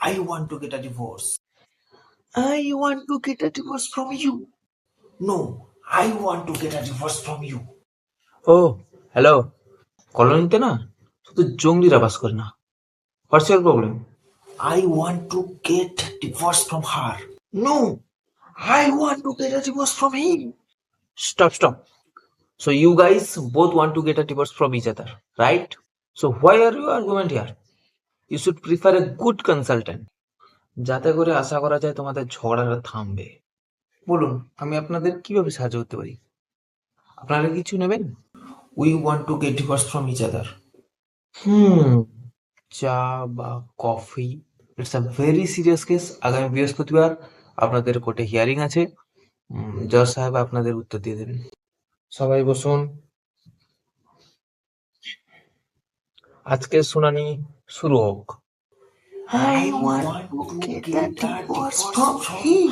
I want to get a divorce. I want to get a divorce from you. No, I want to get a divorce from you. ও hello, কলোনিতে না শুধু জঙ্গলিরা বাস করে না। What's your problem? I want to get divorce from her. No, I want to get a divorce from him. Stop. So you guys both want to get a divorce from each other, right? So why are your argument here? You should prefer a good consultant, যাতে করে আশা করা যায় তোমাদের ঝগড়াটা থামবে। বলুন, আমি আপনাদের কিভাবে সাহায্য করতে পারি? আপনারা কিছু নেবেন? We want to get divorce from each other. চা বা coffee? It's a very serious case. আগামী বৃহস্পতিবার আপনাদের কোর্টে হিয়ারিং আছে। জজ সাহেব আপনাদের উত্তর দিয়ে দেবেন। সবাই বসুন। আজকের শুনানি শুরু হোক। I want to get a divorce from him.